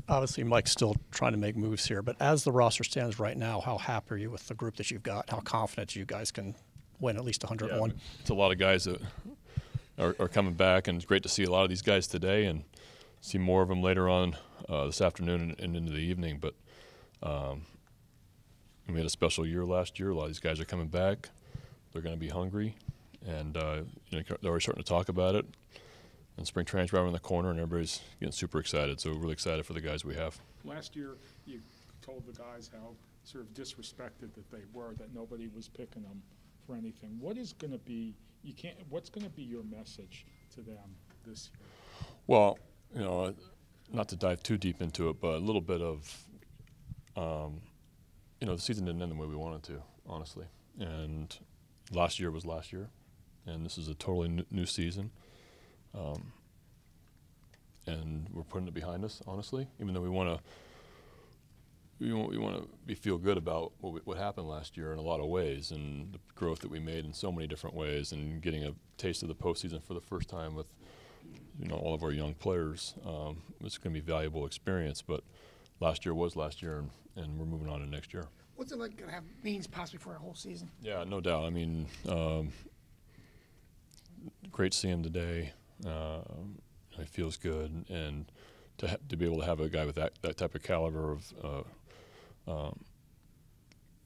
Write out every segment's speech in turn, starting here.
obviously Mike's still trying to make moves here, but as the roster stands right now, how happy are you with the group that you've got? How confident you guys can win at least 101? Yeah, it's a lot of guys that are coming back, and it's great to see a lot of these guys today and see more of them later on this afternoon and into the evening. But we had a special year last year. A lot of these guys are coming back. They're going to be hungry, and they're already starting to talk about it. And spring training's right around the corner, and everybody's getting super excited. So we're really excited for the guys we have. Last year, you told the guys how sort of disrespected that they were, that nobody was picking them for anything. What is going to be what's going to be your message to them this year? Well, not to dive too deep into it, but a little bit of, the season didn't end the way we wanted to, honestly. And last year was last year, and this is a totally new season. And we're putting it behind us, honestly, even though we want to feel good about what happened last year in a lot of ways, and the growth that we made in so many different ways, and getting a taste of the postseason for the first time with all of our young players. It's going to be a valuable experience, but last year was last year, and we're moving on to next year. What's it like going to have means possibly for a whole season? Yeah, no doubt. I mean, great to see him today. It feels good, and to be able to have a guy with that type of caliber of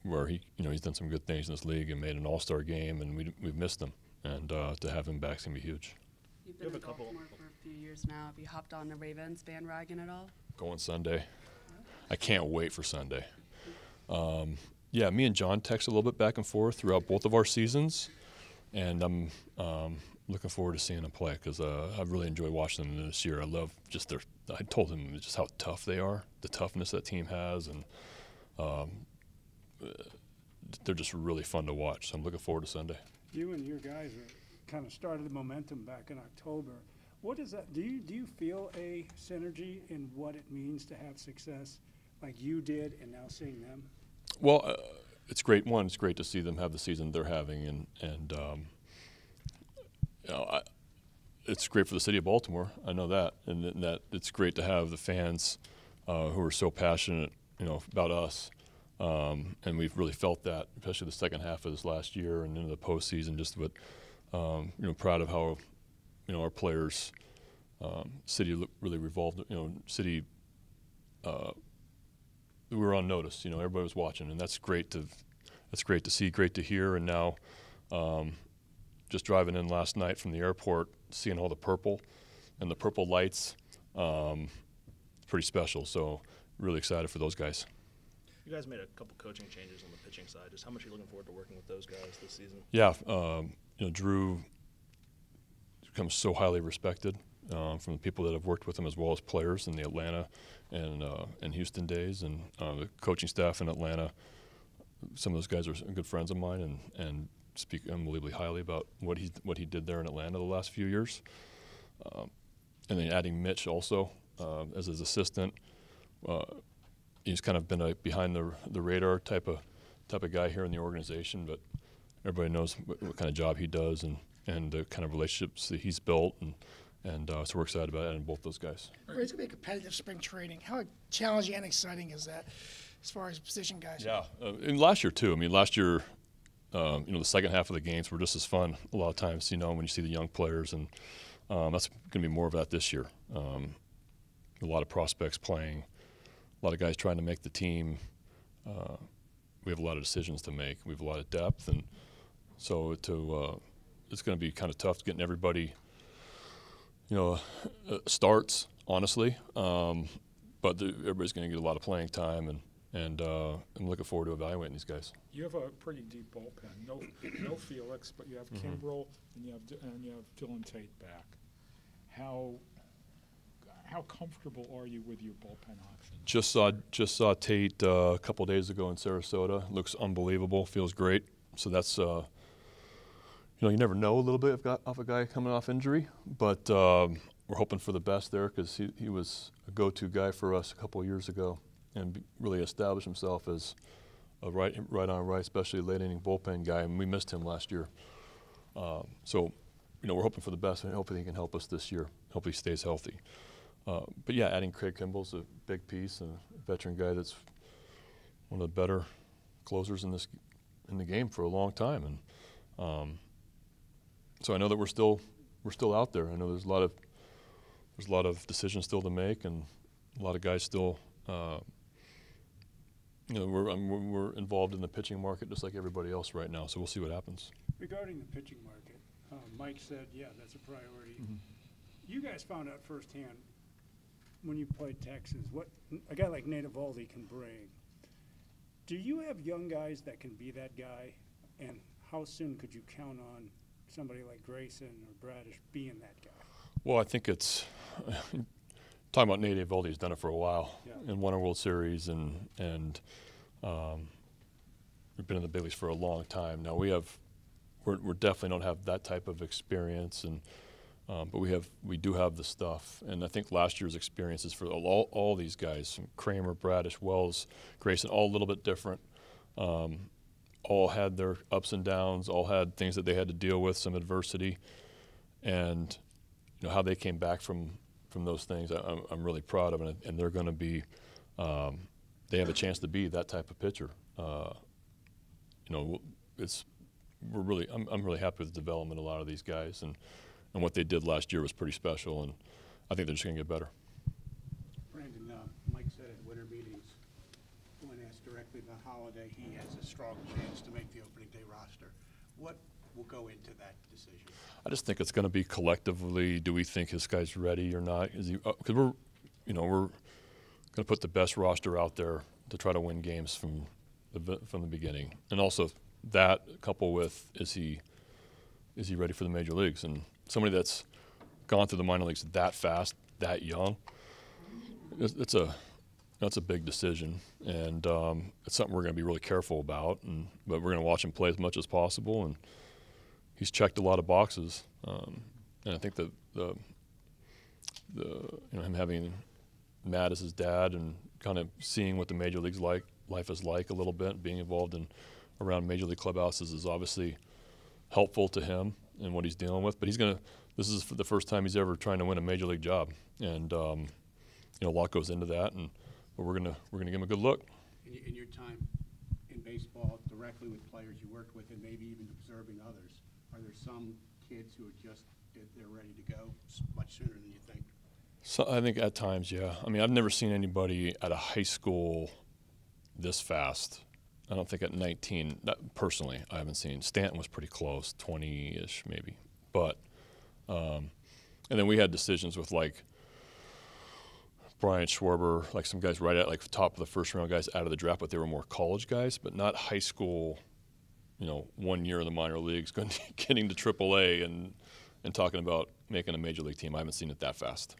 where he's done some good things in this league and made an all-star game, and we've missed him, and to have him back is gonna be huge. You've been in Baltimore for a few years now. Have you hopped on the Ravens bandwagon at all? Going Sunday. I can't wait for Sunday. Yeah, me and John text a little bit back and forth throughout both of our seasons, and I'm looking forward to seeing them play because I've really enjoyed watching them this year. I love just I told him just how tough they are, the toughness that team has, and they're just really fun to watch. So I'm looking forward to Sunday. You and your guys kind of started the momentum back in October. What is that? Do you feel a synergy in what it means to have success like you did and now seeing them? Well, it's great. One, it's great to see them have the season they're having, and it's great for the city of Baltimore. I know that, and that it's great to have the fans who are so passionate, about us, and we've really felt that, especially the second half of this last year and into the postseason. Just what, proud of how, our players, city really revolved. City, we were on notice. Everybody was watching, and that's great to see, great to hear, and now. Just driving in last night from the airport, seeing all the purple and the purple lights, pretty special. So really excited for those guys. You guys made a couple coaching changes on the pitching side. Just how much are you looking forward to working with those guys this season? Yeah, Drew becomes so highly respected from the people that have worked with him as well as players in the Atlanta and Houston days, and the coaching staff in Atlanta. Some of those guys are good friends of mine, and speak unbelievably highly about what he did there in Atlanta the last few years, and then adding Mitch also as his assistant. He's kind of been a behind the radar type of guy here in the organization, but everybody knows what kind of job he does and the kind of relationships that he's built, and so we're excited about adding both those guys. It's going to be a competitive spring training. How challenging and exciting is that as far as position guys? Yeah, and last year too. I mean, last year. The second half of the games were just as fun a lot of times, when you see the young players, and that's going to be more of that this year. A lot of prospects playing, a lot of guys trying to make the team. We have a lot of decisions to make. We have a lot of depth, and so it's going to be kind of tough getting everybody, starts, honestly. But everybody's going to get a lot of playing time, and I'm looking forward to evaluating these guys. You have a pretty deep bullpen. No Felix, but you have Kimbrel and you have Dylan Tate back. How comfortable are you with your bullpen options? Just saw Tate a couple days ago in Sarasota. Looks unbelievable. Feels great. So that's you never know a little bit of a guy coming off injury, but we're hoping for the best there because he was a go-to guy for us a couple of years ago and really established himself as a right on right, especially late inning bullpen guy, and we missed him last year. So we're hoping for the best, and hopefully he can help us this year. Hopefully he stays healthy. But yeah, adding Craig Kimball's a big piece, and a veteran guy that's one of the better closers in the game for a long time, and so I know that we're still out there. I know there's a lot of decisions still to make, and a lot of guys still. We're involved in the pitching market just like everybody else right now, so we'll see what happens. Regarding the pitching market, Mike said, yeah, that's a priority. You guys found out firsthand when you played Texas what a guy like Nate Eovaldi can bring. Do you have young guys that can be that guy, and how soon could you count on somebody like Grayson or Bradish being that guy? Well, I think it's talking about Nate Eovaldi. He's done it for a while and won a World Series, and we've been in the big leagues for a long time. Now we definitely don't have that type of experience, and but we do have the stuff. And I think last year's experiences for all these guys, from Kramer, Bradish, Wells, Grayson, all a little bit different. All had their ups and downs, all had things that they had to deal with, some adversity, and how they came back from those things. I'm really proud of it, and they're going to be. They have a chance to be that type of pitcher. I'm really happy with the development of a lot of these guys, and what they did last year was pretty special, and I think they're just going to get better. Brandon, Mike said at winter meetings, when asked directly about Holiday, he has a strong chance to make the opening day roster. What will go into that decision? I just think it's going to be collectively. Do we think this guy's ready or not? Is he? Because we're going to put the best roster out there to try to win games from the beginning, and also that coupled with is he ready for the major leagues? And somebody that's gone through the minor leagues that fast, that young, it's a big decision, and it's something we're going to be really careful about. But we're going to watch him play as much as possible, and he's checked a lot of boxes. And I think him having Matt as his dad and kind of seeing what the major leagues life is like a little bit, being involved around major league clubhouses is obviously helpful to him and what he's dealing with. But this is the first time he's ever trying to win a major league job, and a lot goes into that. But we're gonna give him a good look. In your time in baseball, directly with players you worked with, and maybe even observing others, are there some kids who are just they're ready to go much sooner than you think? So I think at times, yeah. I mean, I've never seen anybody at a high school this fast. I don't think at 19, personally, I haven't seen. Stanton was pretty close, 20-ish maybe. But, and then we had decisions with like Brian Schwarber, like some guys right at like top of the first round guys out of the draft, but they were more college guys, but not high school, 1 year in the minor leagues, getting to AAA and talking about making a major league team. I haven't seen it that fast.